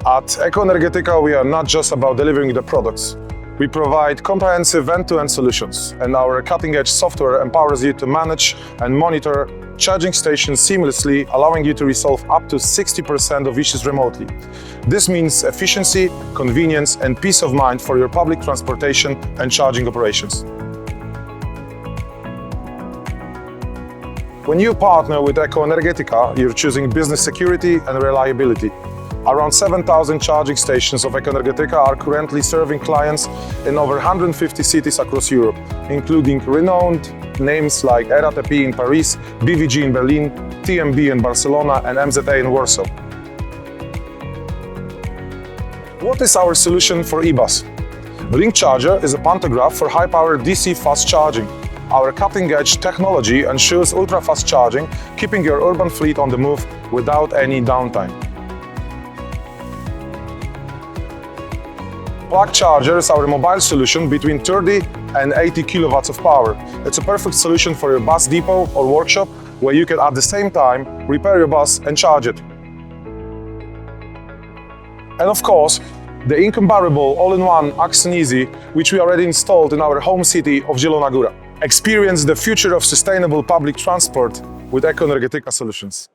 At Ekoenergetyka, we are not just about delivering the products. We provide comprehensive end-to-end solutions, and our cutting-edge software empowers you to manage and monitor charging stations seamlessly, allowing you to resolve up to 60% of issues remotely. This means efficiency, convenience, and peace of mind for your public transportation and charging operations. When you partner with Ekoenergetyka, you're choosing business security and reliability. Around 7,000 charging stations of Ekoenergetyka are currently serving clients in over 150 cities across Europe, including renowned names like RATP in Paris, BVG in Berlin, TMB in Barcelona, and MZA in Warsaw. What is our solution for e-bus? Ring Charger is a pantograph for high-power DC fast charging. Our cutting-edge technology ensures ultra-fast charging, keeping your urban fleet on the move without any downtime. Plug Charger is our mobile solution between 30 and 80 kilowatts of power. It's a perfect solution for your bus depot or workshop, where you can at the same time repair your bus and charge it. And of course, the incomparable all-in-one Axon Easy, which we already installed in our home city of Zielona Góra. Experience the future of sustainable public transport with Ekoenergetyka solutions.